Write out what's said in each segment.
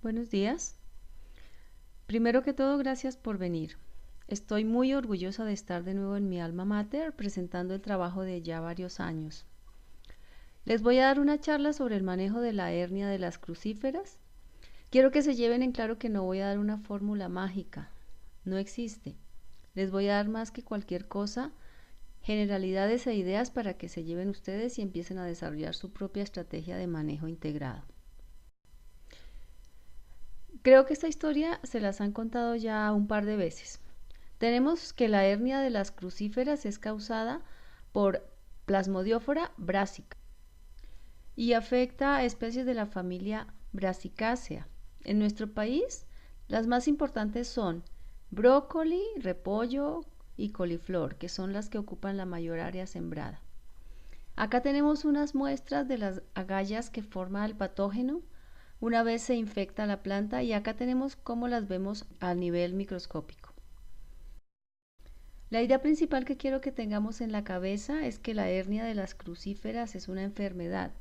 Buenos días. Primero que todo, gracias por venir. Estoy muy orgullosa de estar de nuevo en mi alma mater presentando el trabajo de ya varios años. Les voy a dar una charla sobre el manejo de la hernia de las crucíferas. Quiero que se lleven en claro que no voy a dar una fórmula mágica. No existe. Les voy a dar más que cualquier cosa, generalidades e ideas para que se lleven ustedes y empiecen a desarrollar su propia estrategia de manejo integrado. Creo que esta historia se las han contado ya un par de veces. Tenemos que la hernia de las crucíferas es causada por Plasmodiófora brassica y afecta a especies de la familia Brassicacea. En nuestro país, las más importantes son brócoli, repollo y coliflor, que son las que ocupan la mayor área sembrada. Acá tenemos unas muestras de las agallas que forma el patógeno una vez se infecta la planta y acá tenemos cómo las vemos a nivel microscópico. La idea principal que quiero que tengamos en la cabeza es que la hernia de las crucíferas es una enfermedad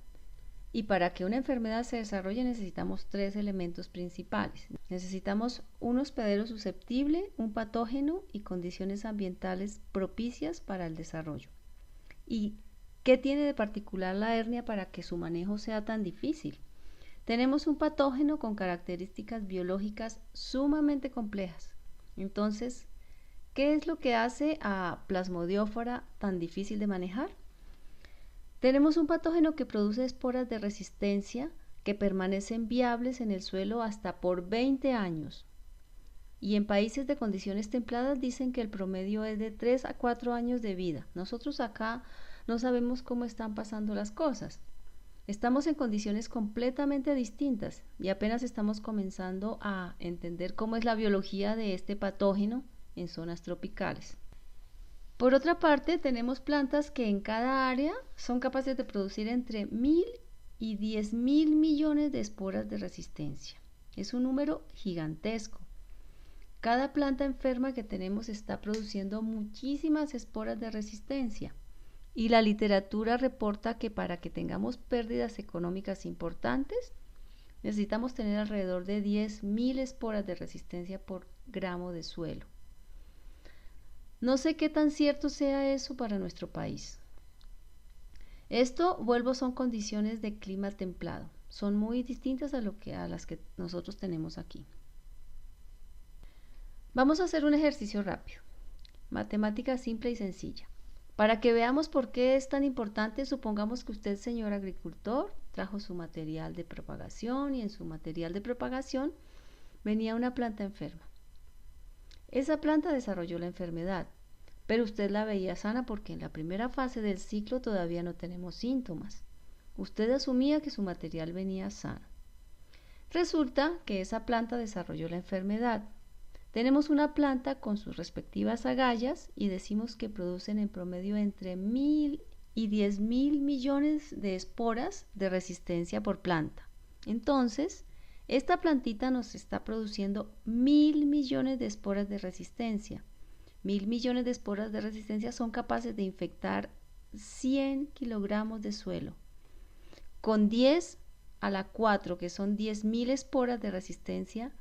y para que una enfermedad se desarrolle necesitamos tres elementos principales. Necesitamos un hospedero susceptible, un patógeno y condiciones ambientales propicias para el desarrollo. ¿Y qué tiene de particular la hernia para que su manejo sea tan difícil? Tenemos un patógeno con características biológicas sumamente complejas. Entonces, ¿qué es lo que hace a Plasmodiófora tan difícil de manejar? Tenemos un patógeno que produce esporas de resistencia que permanecen viables en el suelo hasta por 20 años. Y en países de condiciones templadas dicen que el promedio es de 3 a 4 años de vida. Nosotros acá no sabemos cómo están pasando las cosas. Estamos en condiciones completamente distintas y apenas estamos comenzando a entender cómo es la biología de este patógeno en zonas tropicales. Por otra parte, tenemos plantas que en cada área son capaces de producir entre 1000 y 10.000 millones de esporas de resistencia. Es un número gigantesco. Cada planta enferma que tenemos está produciendo muchísimas esporas de resistencia. Y la literatura reporta que para que tengamos pérdidas económicas importantes, necesitamos tener alrededor de 10.000 esporas de resistencia por gramo de suelo. No sé qué tan cierto sea eso para nuestro país. Esto, vuelvo, son condiciones de clima templado. Son muy distintas a las que nosotros tenemos aquí. Vamos a hacer un ejercicio rápido. Matemática simple y sencilla. Para que veamos por qué es tan importante, supongamos que usted, señor agricultor, trajo su material de propagación y en su material de propagación venía una planta enferma. Esa planta desarrolló la enfermedad, pero usted la veía sana porque en la primera fase del ciclo todavía no tenemos síntomas. Usted asumía que su material venía sano. Resulta que esa planta desarrolló la enfermedad. Tenemos una planta con sus respectivas agallas y decimos que producen en promedio entre 1000 y 10.000 millones de esporas de resistencia por planta. Entonces, esta plantita nos está produciendo 1000 millones de esporas de resistencia. 1000 millones de esporas de resistencia son capaces de infectar 100 kilogramos de suelo. Con 10 a la 4, que son 10.000 esporas de resistencia,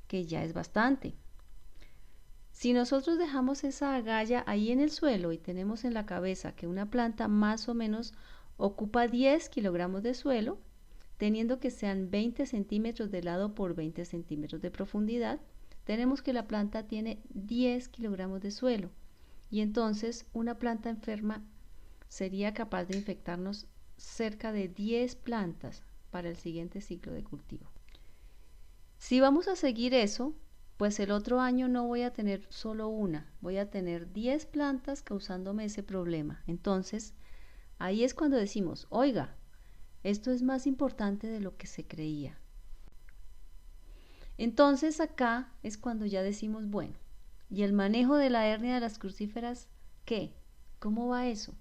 que ya es bastante. Si nosotros dejamos esa agalla ahí en el suelo y tenemos en la cabeza que una planta más o menos ocupa 10 kilogramos de suelo, teniendo que sean 20 centímetros de lado por 20 centímetros de profundidad, tenemos que la planta tiene 10 kilogramos de suelo y entonces una planta enferma sería capaz de infectarnos cerca de 10 plantas para el siguiente ciclo de cultivo. Si vamos a seguir eso, pues el otro año no voy a tener solo una, voy a tener 10 plantas causándome ese problema. Entonces, ahí es cuando decimos, oiga, esto es más importante de lo que se creía. Entonces acá es cuando ya decimos, bueno, ¿y el manejo de la hernia de las crucíferas qué? ¿Cómo va eso?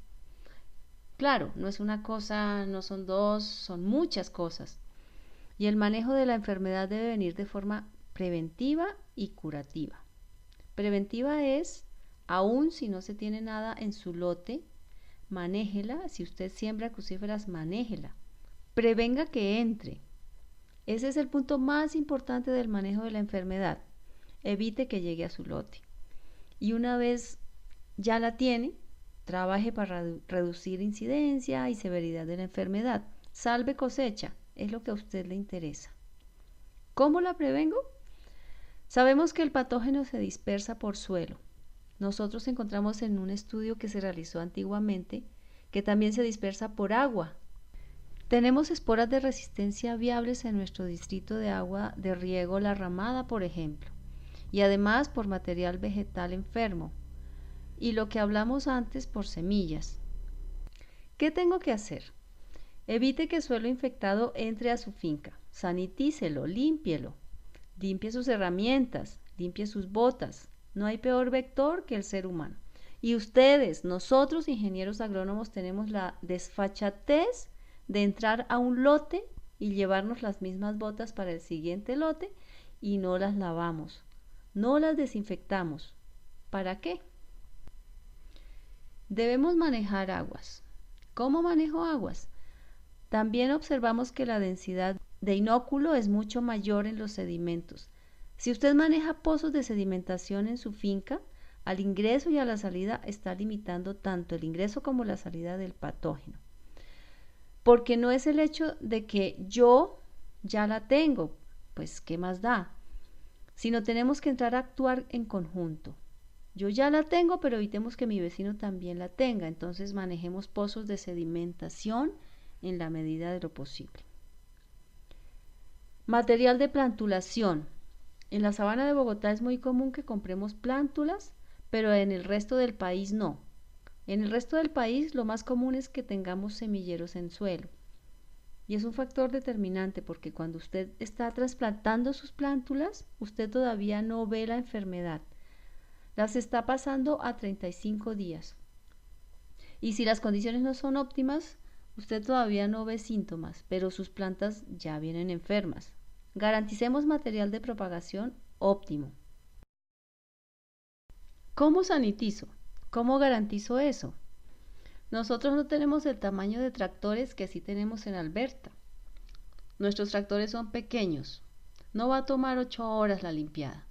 Claro, no es una cosa, no son dos, son muchas cosas. Y el manejo de la enfermedad debe venir de forma preventiva y curativa. Preventiva es, aun si no se tiene nada en su lote, manéjela. Si usted siembra crucíferas, manéjela. Prevenga que entre. Ese es el punto más importante del manejo de la enfermedad. Evite que llegue a su lote. Y una vez ya la tiene, trabaje para reducir incidencia y severidad de la enfermedad. Salve cosecha, es lo que a usted le interesa. ¿Cómo la prevengo? Sabemos que el patógeno se dispersa por suelo. Nosotros encontramos en un estudio que se realizó antiguamente que también se dispersa por agua. Tenemos esporas de resistencia viables en nuestro distrito de agua de riego La Ramada, por ejemplo, y además por material vegetal enfermo, y lo que hablamos antes por semillas. ¿Qué tengo que hacer? Evite que suelo infectado entre a su finca, sanitícelo, límpielo, limpie sus herramientas, limpie sus botas. No hay peor vector que el ser humano. Y ustedes, nosotros ingenieros agrónomos, tenemos la desfachatez de entrar a un lote y llevarnos las mismas botas para el siguiente lote y no las lavamos, no las desinfectamos. ¿Para qué? Debemos manejar aguas. ¿Cómo manejo aguas? También observamos que la densidad de inóculo es mucho mayor en los sedimentos. Si usted maneja pozos de sedimentación en su finca, al ingreso y a la salida está limitando tanto el ingreso como la salida del patógeno. Porque no es el hecho de que yo ya la tengo, pues ¿qué más da? Sino tenemos que entrar a actuar en conjunto. Yo ya la tengo, pero evitemos que mi vecino también la tenga. Entonces manejemos pozos de sedimentación en la medida de lo posible. Material de plantulación. En la sabana de Bogotá es muy común que compremos plántulas, pero en el resto del país no. En el resto del país lo más común es que tengamos semilleros en suelo. Y es un factor determinante porque cuando usted está trasplantando sus plántulas, usted todavía no ve la enfermedad. Las está pasando a 35 días. Y si las condiciones no son óptimas, usted todavía no ve síntomas, pero sus plantas ya vienen enfermas. Garanticemos material de propagación óptimo. ¿Cómo sanitizo? ¿Cómo garantizo eso? Nosotros no tenemos el tamaño de tractores que sí tenemos en Alberta. Nuestros tractores son pequeños. No va a tomar 8 horas la limpiada.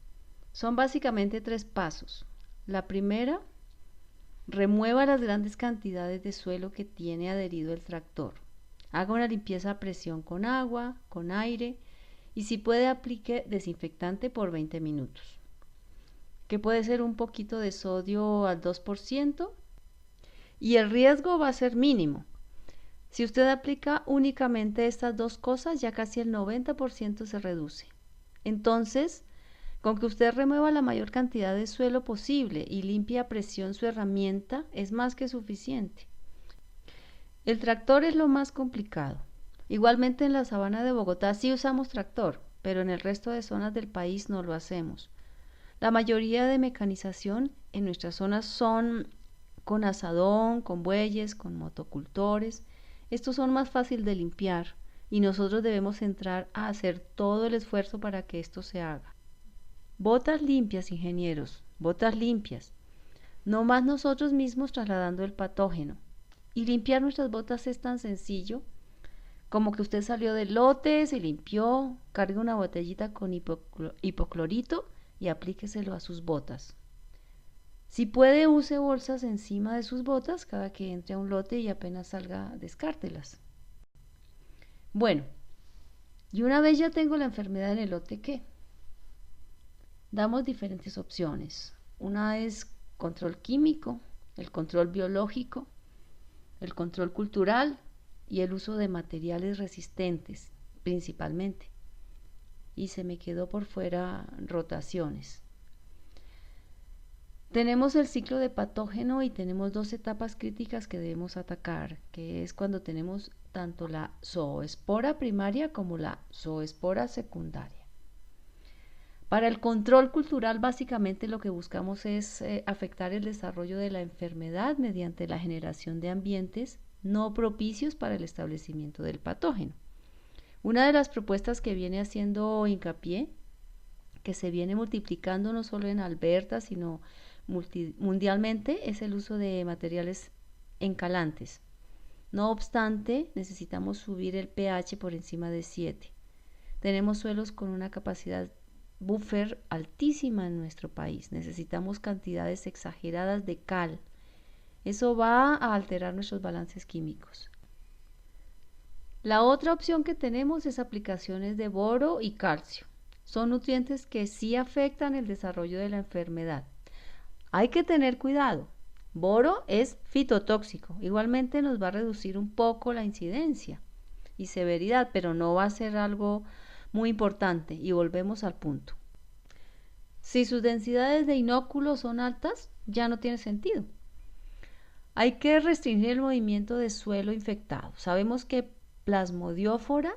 Son básicamente 3 pasos. La primera, remueva las grandes cantidades de suelo que tiene adherido el tractor. Haga una limpieza a presión con agua, con aire y si puede aplique desinfectante por 20 minutos. Que puede ser un poquito de sodio al 2% y el riesgo va a ser mínimo. Si usted aplica únicamente estas dos cosas, ya casi el 90% se reduce. Entonces, con que usted remueva la mayor cantidad de suelo posible y limpie a presión su herramienta, es más que suficiente. El tractor es lo más complicado. Igualmente en la sabana de Bogotá sí usamos tractor, pero en el resto de zonas del país no lo hacemos. La mayoría de mecanización en nuestras zonas son con azadón, con bueyes, con motocultores. Estos son más fáciles de limpiar y nosotros debemos entrar a hacer todo el esfuerzo para que esto se haga. Botas limpias, ingenieros, botas limpias. No más nosotros mismos trasladando el patógeno. Y limpiar nuestras botas es tan sencillo como que usted salió del lote, se limpió, cargue una botellita con hipoclorito y aplíqueselo a sus botas. Si puede, use bolsas encima de sus botas cada que entre a un lote y apenas salga, descártelas. Bueno, y una vez ya tengo la enfermedad en el lote, ¿qué? Damos diferentes opciones. Una es control químico, el control biológico, el control cultural y el uso de materiales resistentes, principalmente. Y se me quedó por fuera rotaciones. Tenemos el ciclo de patógeno y tenemos 2 etapas críticas que debemos atacar, que es cuando tenemos tanto la zooespora primaria como la zooespora secundaria. Para el control cultural, básicamente lo que buscamos es afectar el desarrollo de la enfermedad mediante la generación de ambientes no propicios para el establecimiento del patógeno. Una de las propuestas que viene haciendo hincapié, que se viene multiplicando no solo en Alberta, sino mundialmente, es el uso de materiales encalantes. No obstante, necesitamos subir el pH por encima de 7. Tenemos suelos con una capacidad buffer altísima en nuestro país. Necesitamos cantidades exageradas de cal. Eso va a alterar nuestros balances químicos. La otra opción que tenemos es aplicaciones de boro y calcio. Son nutrientes que sí afectan el desarrollo de la enfermedad. Hay que tener cuidado. Boro es fitotóxico. Igualmente nos va a reducir un poco la incidencia y severidad, pero no va a ser algo muy importante. Y volvemos al punto. Si sus densidades de inóculo son altas, ya no tiene sentido. Hay que restringir el movimiento de suelo infectado. Sabemos que Plasmodiófora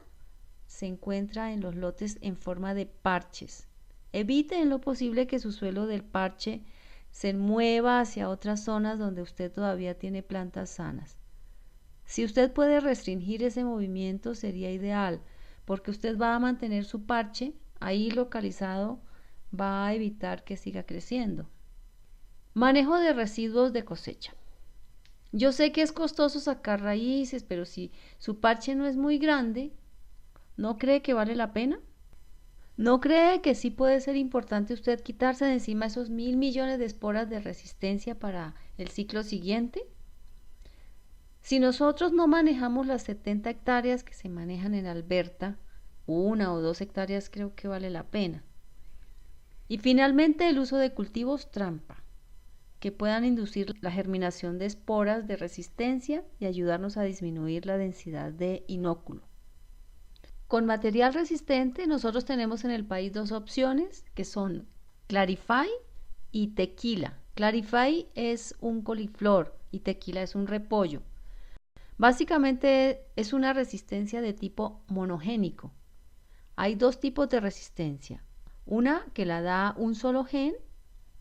se encuentra en los lotes en forma de parches. Evite en lo posible que su suelo del parche se mueva hacia otras zonas donde usted todavía tiene plantas sanas. Si usted puede restringir ese movimiento sería ideal, porque usted va a mantener su parche ahí localizado, va a evitar que siga creciendo. Manejo de residuos de cosecha. Yo sé que es costoso sacar raíces, pero si su parche no es muy grande, ¿no cree que vale la pena? ¿No cree que sí puede ser importante usted quitarse de encima esos 1.000 millones de esporas de resistencia para el ciclo siguiente? Si nosotros no manejamos las 70 hectáreas que se manejan en Alberta, 1 o 2 hectáreas creo que vale la pena. Y finalmente el uso de cultivos trampa, que puedan inducir la germinación de esporas de resistencia y ayudarnos a disminuir la densidad de inóculo. Con material resistente nosotros tenemos en el país dos opciones que son Clarify y Tequila. Clarify es un coliflor y Tequila es un repollo. Básicamente es una resistencia de tipo monogénico. Hay dos tipos de resistencia. Una que la da un solo gen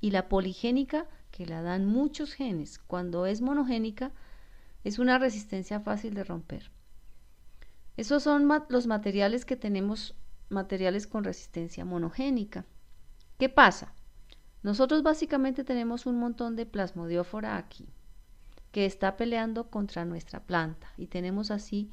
y la poligénica que la dan muchos genes. Cuando es monogénica es una resistencia fácil de romper. Esos son los materiales que tenemos, materiales con resistencia monogénica. ¿Qué pasa? Nosotros básicamente tenemos un montón de plasmodiófora aquí que está peleando contra nuestra planta y tenemos así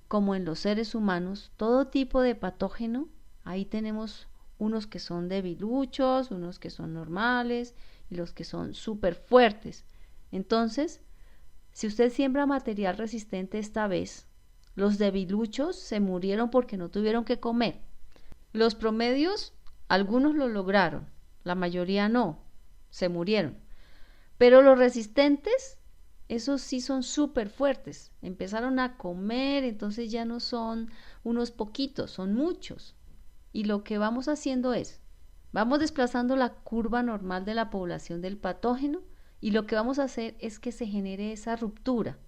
como en los seres humanos todo tipo de patógeno. Ahí tenemos unos que son debiluchos, unos que son normales y los que son súper fuertes. Entonces, si usted siembra material resistente esta vez, los debiluchos se murieron porque no tuvieron que comer. Los promedios, algunos lo lograron, la mayoría no, se murieron. Pero los resistentes, esos sí son súper fuertes. Empezaron a comer, entonces ya no son unos poquitos, son muchos. Y lo que vamos haciendo es, vamos desplazando la curva normal de la población del patógeno y lo que vamos a hacer es que se genere esa ruptura.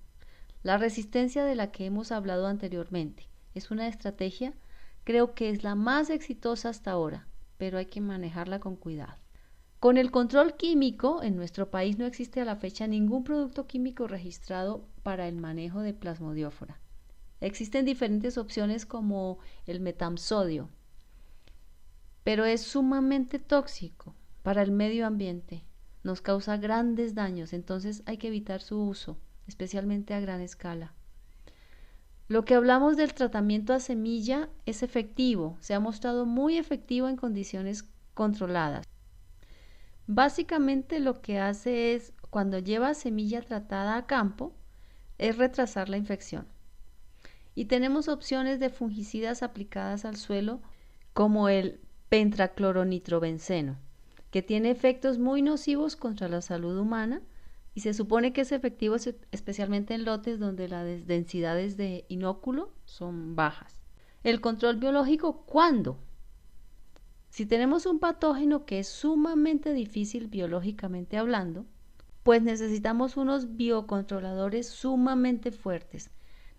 La resistencia de la que hemos hablado anteriormente es una estrategia, creo que es la más exitosa hasta ahora, pero hay que manejarla con cuidado. Con el control químico, en nuestro país no existe a la fecha ningún producto químico registrado para el manejo de plasmodiófora. Existen diferentes opciones como el metamsodio, pero es sumamente tóxico para el medio ambiente, nos causa grandes daños, entonces hay que evitar su uso, especialmente a gran escala. Lo que hablamos del tratamiento a semilla es efectivo, se ha mostrado muy efectivo en condiciones controladas. Básicamente lo que hace es, cuando lleva semilla tratada a campo, es retrasar la infección. Y tenemos opciones de fungicidas aplicadas al suelo como el pentracloronitrobenceno, que tiene efectos muy nocivos contra la salud humana y se supone que es efectivo especialmente en lotes donde las densidades de inóculo son bajas. El control biológico, ¿cuándo? Si tenemos un patógeno que es sumamente difícil biológicamente hablando, pues necesitamos unos biocontroladores sumamente fuertes.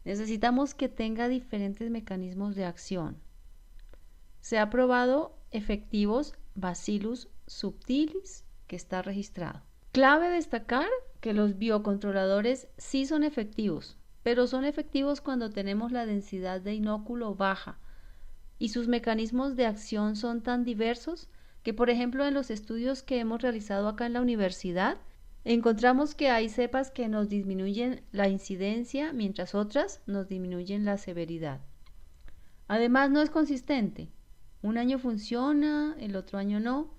Necesitamos que tenga diferentes mecanismos de acción. Se ha probado efectivos Bacillus subtilis, que está registrado. Clave destacar que los biocontroladores sí son efectivos, pero son efectivos cuando tenemos la densidad de inóculo baja y sus mecanismos de acción son tan diversos que, por ejemplo, en los estudios que hemos realizado acá en la universidad, encontramos que hay cepas que nos disminuyen la incidencia, mientras otras nos disminuyen la severidad. Además, no es consistente. Un año funciona, el otro año no.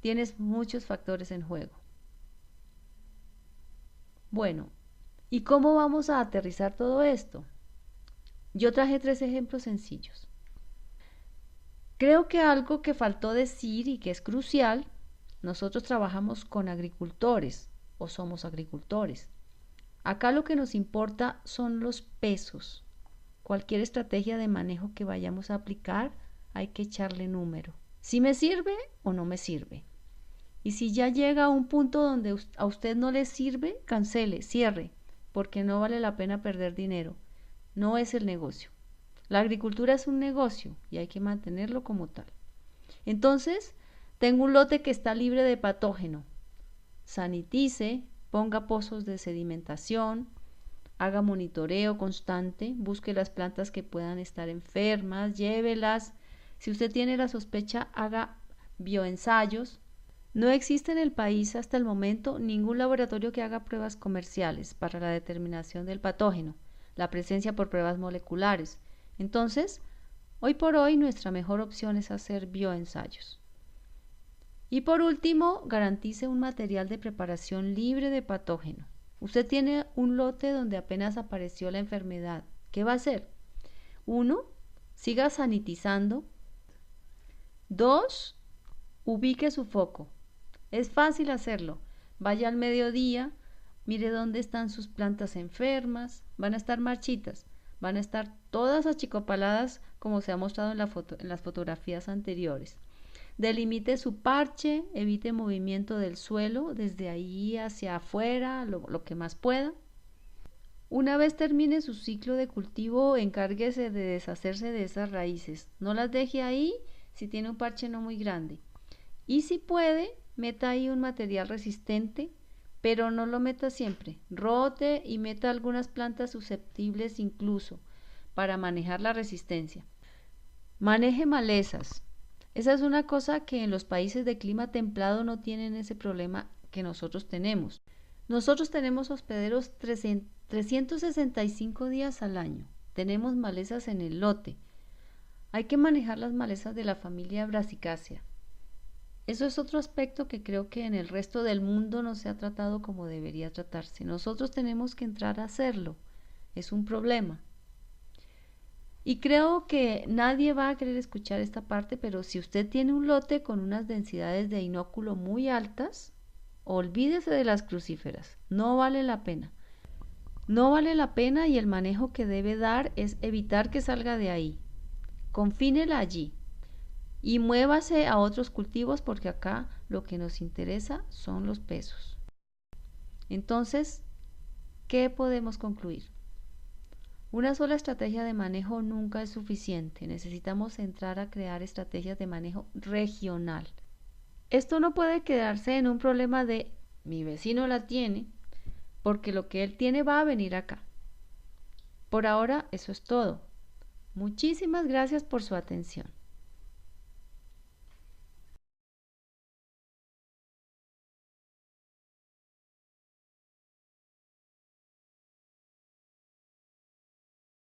Tienes muchos factores en juego. Bueno, ¿y cómo vamos a aterrizar todo esto? Yo traje 3 ejemplos sencillos. Creo que algo que faltó decir y que es crucial, nosotros trabajamos con agricultores o somos agricultores. Acá lo que nos importa son los pesos. Cualquier estrategia de manejo que vayamos a aplicar, hay que echarle número. Si me sirve o no me sirve. Y si ya llega a un punto donde a usted no le sirve, cancele, cierre, porque no vale la pena perder dinero. No es el negocio. La agricultura es un negocio y hay que mantenerlo como tal. Entonces, tengo un lote que está libre de patógeno. Sanitice, ponga pozos de sedimentación, haga monitoreo constante, busque las plantas que puedan estar enfermas, llévelas. Si usted tiene la sospecha, haga bioensayos. No existe en el país hasta el momento ningún laboratorio que haga pruebas comerciales para la determinación del patógeno, la presencia por pruebas moleculares. Entonces, hoy por hoy nuestra mejor opción es hacer bioensayos. Y por último, garantice un material de preparación libre de patógeno. Usted tiene un lote donde apenas apareció la enfermedad. ¿Qué va a hacer? 1. Siga sanitizando. 2. Ubique su foco. Es fácil hacerlo. Vaya al mediodía, mire dónde están sus plantas enfermas. Van a estar marchitas, van a estar todas achicopaladas como se ha mostrado en las fotografías anteriores. Delimite su parche, evite movimiento del suelo desde ahí hacia afuera, lo que más pueda. Una vez termine su ciclo de cultivo, encárguese de deshacerse de esas raíces. No las deje ahí si tiene un parche no muy grande. Y si puede, meta ahí un material resistente, pero no lo meta siempre. Rote y meta algunas plantas susceptibles incluso para manejar la resistencia. Maneje malezas. Esa es una cosa que en los países de clima templado no tienen ese problema que nosotros tenemos. Nosotros tenemos hospederos 365 días al año. Tenemos malezas en el lote. Hay que manejar las malezas de la familia Brassicaceae. Eso es otro aspecto que creo que en el resto del mundo no se ha tratado como debería tratarse. Nosotros tenemos que entrar a hacerlo. Es un problema. Y creo que nadie va a querer escuchar esta parte, pero si usted tiene un lote con unas densidades de inóculo muy altas, olvídese de las crucíferas. No vale la pena. No vale la pena y el manejo que debe dar es evitar que salga de ahí. Confínela allí y muévase a otros cultivos porque acá lo que nos interesa son los pesos. Entonces, ¿qué podemos concluir? Una sola estrategia de manejo nunca es suficiente. Necesitamos entrar a crear estrategias de manejo regional. Esto no puede quedarse en un problema de mi vecino la tiene, porque lo que él tiene va a venir acá. Por ahora, eso es todo. Muchísimas gracias por su atención.